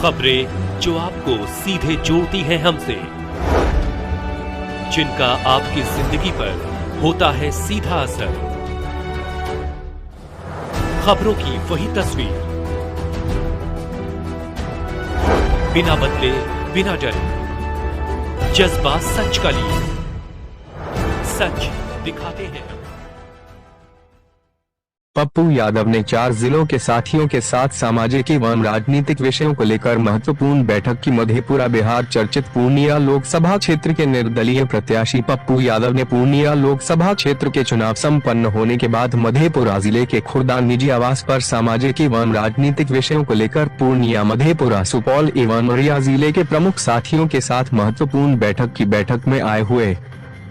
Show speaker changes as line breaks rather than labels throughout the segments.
खबरें जो आपको सीधे जोड़ती हैं हमसे, जिनका आपकी जिंदगी पर होता है सीधा असर। खबरों की वही तस्वीर, बिना बदले बिना डरे, जज्बा सच का लिए, सच दिखाते हैं।
पप्पू यादव ने 4 जिलों के साथियों के साथ सामाजिक एवं राजनीतिक विषयों को लेकर महत्वपूर्ण बैठक की। मधेपुरा बिहार चर्चित पूर्णिया लोकसभा क्षेत्र के निर्दलीय प्रत्याशी पप्पू यादव ने पूर्णिया लोकसभा क्षेत्र के चुनाव संपन्न होने के बाद मधेपुरा जिले के खुर्दा निजी आवास पर सामाजिक एवं राजनीतिक विषयों को लेकर पूर्णिया, मधेपुरा, सुपौल एवं मौरिया जिले के प्रमुख साथियों के साथ महत्वपूर्ण बैठक की। बैठक में आए हुए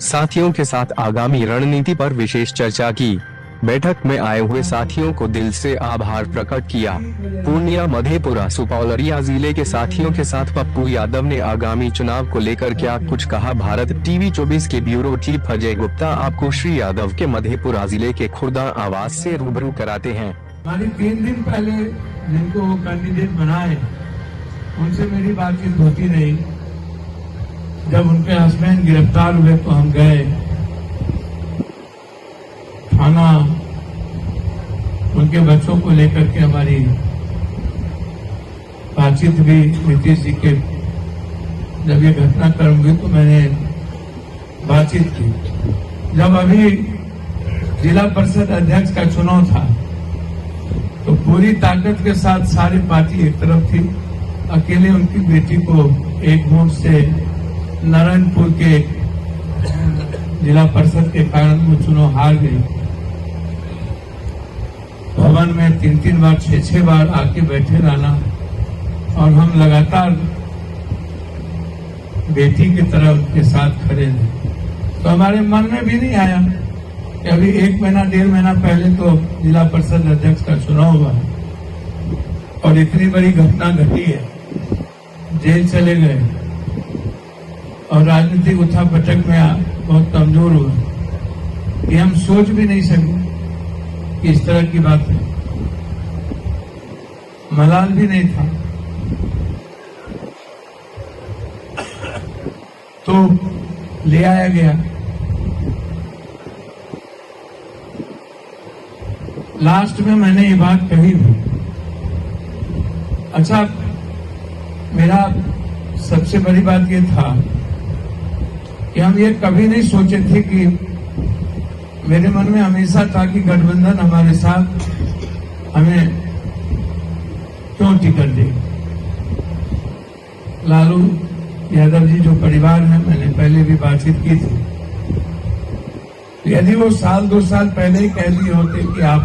साथियों के साथ आगामी रणनीति पर विशेष चर्चा की। बैठक में आए हुए साथियों को दिल से आभार प्रकट किया। पूर्णिया, मधेपुरा, सुपौल, मौरिया जिले के साथियों के साथ पप्पू यादव ने आगामी चुनाव को लेकर क्या कुछ कहा। भारत टीवी 24 के ब्यूरो चीफ अजय गुप्ता आपको श्री यादव के मधेपुरा जिले के खुर्दा आवास से रूबरू कराते हैं।
3 दिन पहले जिनको कैंडिडेट बनाए उनसे मेरी बातचीत होती रही। जब उनके हस्बैंड गिरफ्तार हुए तो हम गए थाना, उनके बच्चों को लेकर के हमारी बातचीत भी नीतीश जी के। जब ये घटनाक्रम हुई तो मैंने बातचीत की। जब अभी जिला परिषद अध्यक्ष का चुनाव था तो पूरी ताकत के साथ सारी पार्टी एक तरफ थी। अकेले उनकी बेटी को एक वोट से नारायणपुर के जिला परिषद के कारण वो चुनाव हार गई। भवन में 3 बार 6 बार आके बैठे रहना और हम लगातार बेटी की तरफ के साथ खड़े रहे। तो हमारे मन में भी नहीं आया कि अभी 1 महीना 1.5 महीना पहले तो जिला परिषद अध्यक्ष का चुनाव हुआ और इतनी बड़ी घटना घटी है, जेल चले गए और राजनीतिक उठापटक में बहुत कमजोर हुआ कि हम सोच भी नहीं सके कि इस तरह की बात है। मलाल भी नहीं था तो ले आया गया। लास्ट में मैंने ये बात कही भी। अच्छा, मेरा सबसे बड़ी बात ये था कि हम ये कभी नहीं soचे थे कि मेरे मन में हमेशा था कि गठबंधन हमारे साथ हमें क्यों टिकट दे। लालू यादव जी जो परिवार है, मैंने पहले भी बातचीत की थी। यदि वो 1-2 साल पहले ही कह दिए होते कि आप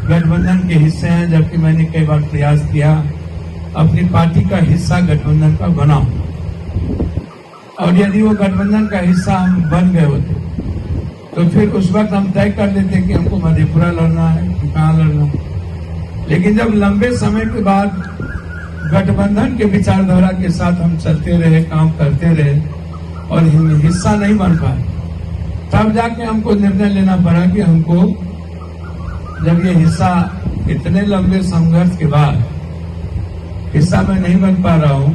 गठबंधन के हिस्से हैं, जबकि मैंने कई बार प्रयास किया अपनी पार्टी का हिस्सा गठबंधन का बनाओ, और यदि वो गठबंधन का हिस्सा हम बन गए होते तो फिर उस वक्त हम तय कर लेते कि हमको मधेपुरा लड़ना है कि कहाँ लड़ना है। लेकिन जब लंबे समय के बाद गठबंधन के विचारधारा के साथ हम चलते रहे, काम करते रहे और हिस्सा नहीं बन पाए, तब जाके हमको निर्णय लेना पड़ा कि हमको जब ये हिस्सा इतने लंबे संघर्ष के बाद हिस्सा में नहीं बन पा रहा हूं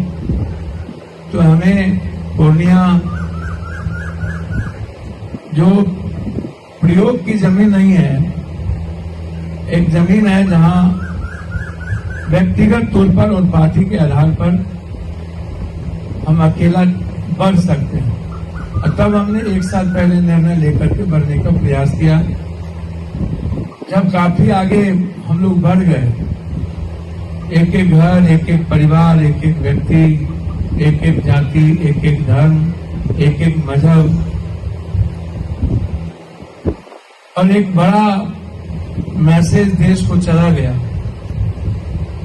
तो हमें पूर्णिया जो प्रयोग की जमीन नहीं है, एक जमीन है जहां व्यक्तिगत तौर पर और पार्टी के आधार पर हम अकेला बढ़ सकते हैं। और तब हमने 1 साल पहले निर्णय लेकर के बढ़ने का प्रयास किया। जब काफी आगे हम लोग बढ़ गए, एक घर, एक परिवार, एक व्यक्ति, एक जाति, एक धर्म, एक मजहब और एक बड़ा मैसेज देश को चला गया।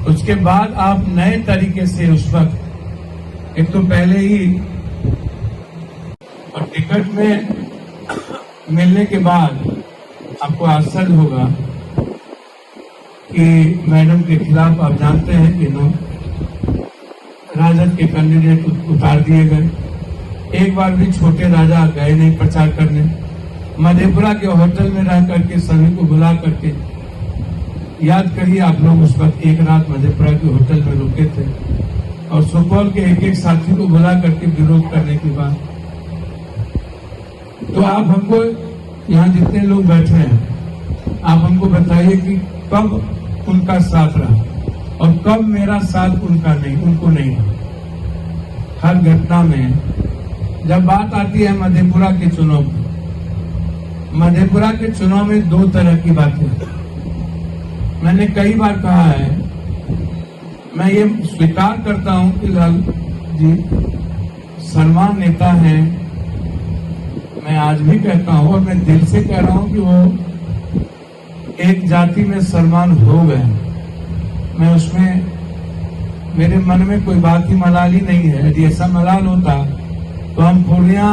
उसके बाद आप नए तरीके से उस वक्त एक तो पहले ही और टिकट में मिलने के बाद आपको आश्चर्य होगा कि मैडम के खिलाफ आप जानते हैं कि राजद के कैंडिडेट उतार दिए गए। एक बार भी छोटे राजा गए नहीं प्रचार करने। मधेपुरा के होटल में रह करके सभी को बुला करके याद करिए आप लोग उस वक्त एक रात मधेपुरा के होटल में रुके थे। सुपौल के एक एक साथी को बुला करके विरोध करने की बात। तो आप हमको, यहाँ जितने लोग बैठे हैं, आप हमको बताइए कि कब उनका साथ रहा और कब मेरा साथ उनको नहीं रहा। हर घटना में जब बात आती है मधेपुरा के चुनाव की, मधेपुरा के चुनाव में दो तरह की बातें। मैंने कई बार कहा है, मैं ये स्वीकार करता हूं कि लालू जी सलमान नेता हैं, मैं आज भी कहता हूं और मैं दिल से कह रहा हूं कि वो एक जाति में सलमान हो गए। मैं उसमें, मेरे मन में कोई बात ही मलाल ही नहीं है। यदि ऐसा मलाल होता तो हम पूर्णिया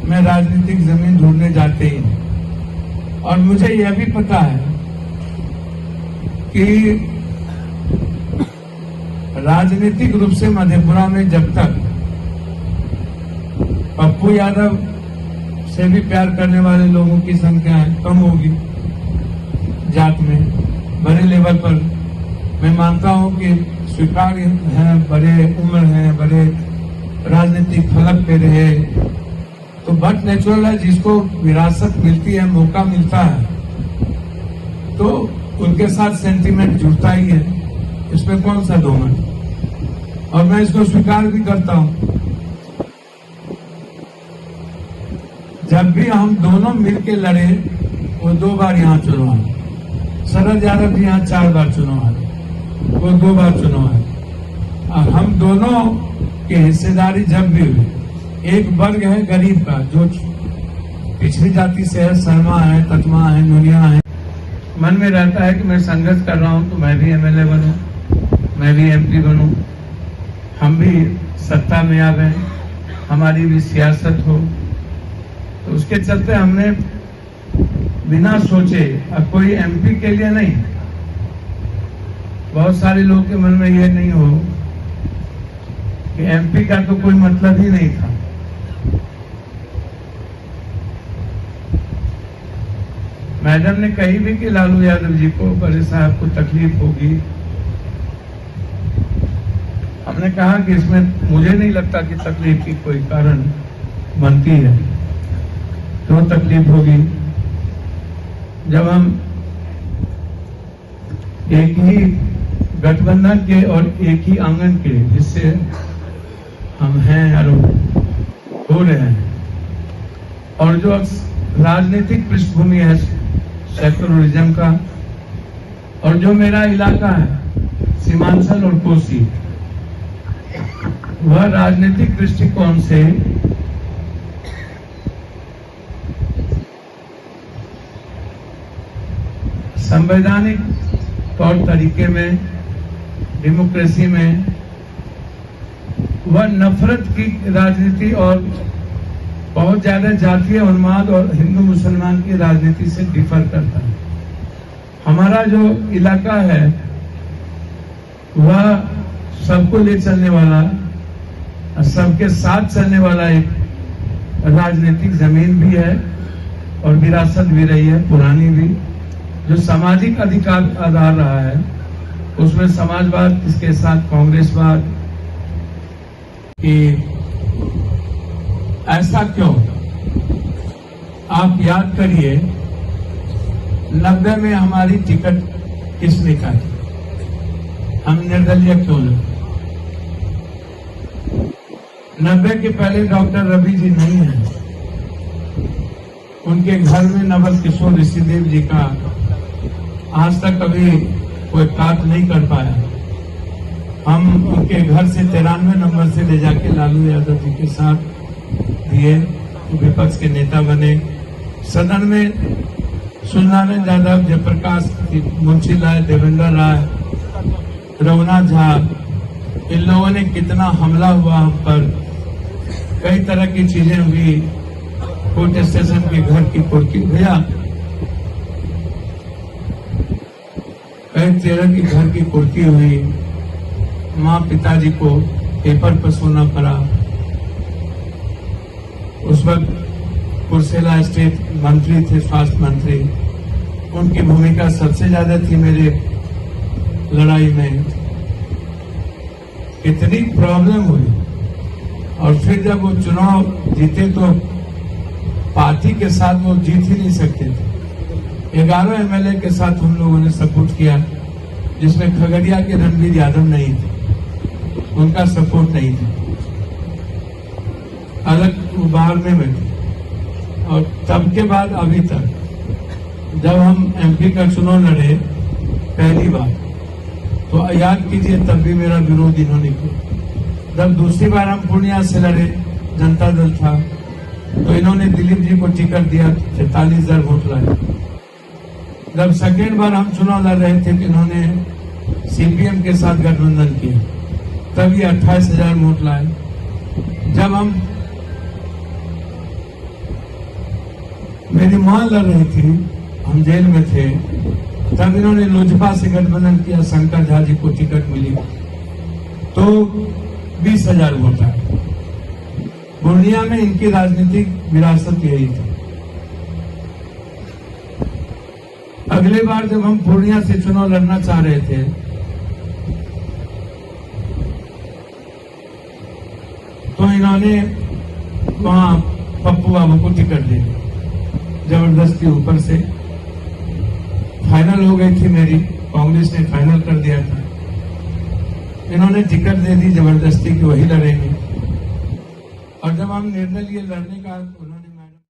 में राजनीतिक जमीन ढूंढने जाते ही नहीं। और मुझे यह भी पता है कि राजनीतिक रूप से मधेपुरा में जब तक पप्पू यादव से भी प्यार करने वाले लोगों की संख्या कम होगी जात में, बड़े लेवल पर मैं मानता हूं कि स्वीकार है, बड़े उम्र है, बड़े राजनीतिक फलक पे रहे, तो बट नेचुरल है, जिसको विरासत मिलती है, मौका मिलता है, तो उनके साथ सेंटीमेंट जुड़ता ही है, इसमें कौन सा दो है। और मैं इसको स्वीकार भी करता हूं। जब भी हम दोनों मिलके लड़े, वो 2 बार यहाँ चुनाव आए। शरद यादव जी यहाँ 4 बार चुनाव आए, वो 2 बार चुनाव आए। और हम दोनों की हिस्सेदारी जब भी हुई, एक वर्ग है गरीब का जो पिछड़ी जाति से है, शर्मा है, ततमा है, नुनिया है, मन में रहता है कि मैं संघर्ष कर रहा हूं तो मैं भी एमएलए बनूं, मैं भी एमपी बनूं, हम भी सत्ता में आ गए, हमारी भी सियासत हो। तो उसके चलते हमने बिना सोचे, अब कोई एमपी के लिए नहीं, बहुत सारे लोग के मन में यह नहीं हो कि एमपी का तो कोई मतलब ही नहीं था। मैडम ने कही भी कि लालू यादव जी को, बड़े साहब को तकलीफ होगी। हमने कहा कि इसमें मुझे नहीं लगता कि तकलीफ की कोई कारण बनती है, क्यों तकलीफ होगी जब हम एक ही गठबंधन के और एक ही आंगन के, जिससे हम हैं और हो रहे हैं, और जो राजनीतिक पृष्ठभूमि है सेक्युलरिज्म का, और जो मेरा इलाका है सीमांचल और कोसी, वह राजनीतिक दृष्टिकोण से संवैधानिक तौर तरीके में, डेमोक्रेसी में, वह नफरत की राजनीति और बहुत ज्यादा जातीय उन्माद और हिंदू मुसलमान की राजनीति से डिफर करता है। हमारा जो इलाका है वह सबको ले चलने वाला, सबके साथ चलने वाला एक राजनीतिक जमीन भी है और विरासत भी रही है, पुरानी भी, जो सामाजिक अधिकार आधार रहा है। उसमें समाजवाद, इसके साथ कांग्रेसवाद, कि ऐसा क्यों? आप याद करिए 90 में हमारी टिकट किसने काटी? हम निर्दलीय क्यों लगे? 90 के पहले डॉक्टर रवि जी नहीं है, उनके घर में नवल किशोर ऋषिदेव जी का आज तक कभी कोई काट नहीं कर पाया। हम उनके घर से 93 नंबर से ले जाके लालू यादव जी के साथ दिए, विपक्ष के नेता बने। सदन में सूर्यनारायण यादव, जयप्रकाश मुंशी लाल, देवेंद्र राय, रघुनाथ झा, इन लोगों ने कितना हमला हुआ हम पर, कई तरह की चीजें हुई, कोर्ट स्टेशन के घर की कुर्की भैया, कई तरह की घर की कुर्की हुई, माँ पिताजी को पेपर पर सोना पड़ा। उस वक्त कुर्सेला स्टेट मंत्री थे, स्वास्थ्य मंत्री, उनकी भूमिका सबसे ज्यादा थी मेरे लड़ाई में। कितनी प्रॉब्लम हुई। और फिर जब वो चुनाव जीते तो पार्टी के साथ वो जीत ही नहीं सकते थे। 11 एमएलए के साथ हम लोगों ने सपोर्ट किया, जिसमें खगड़िया के रणवीर यादव नहीं थे, उनका सपोर्ट नहीं था, अलग बाहर में बैठे। और तब के बाद अभी तक जब हम एमपी का चुनाव लड़े पहली बार, तो याद कीजिए तब भी मेरा विरोध इन्होंने किया। जब दूसरी बार हम पूर्णिया से लड़े, जनता दल था, तो इन्होंने दिलीप जी को टिकट दिया, 43,000 वोट लाए। जब सेकेंड बार हम चुनाव लड़ रहे थे तो इन्होंने सीपीएम के साथ गठबंधन किया, तब ये 28,000 वोट लाए। जब हम मेरी मां लड़ रही थी, हम जेल में थे, तब इन्होंने लोजपा से गठबंधन किया, शंकर झा जी को टिकट मिली तो 20,000 वोट आए। पूर्णिया में इनकी राजनीतिक विरासत यही थी। अगले बार जब हम पूर्णिया से चुनाव लड़ना चाह रहे थे, तो इन्होंने वहां पप्पू बाबू को टिकट दे दी जबरदस्ती। ऊपर से फाइनल हो गई थी मेरी, कांग्रेस ने फाइनल कर दिया था, इन्होंने टिकट दे दी जबरदस्ती कि वही लड़ेंगे। और जब हम निर्णय लिए लड़ने का, उन्होंने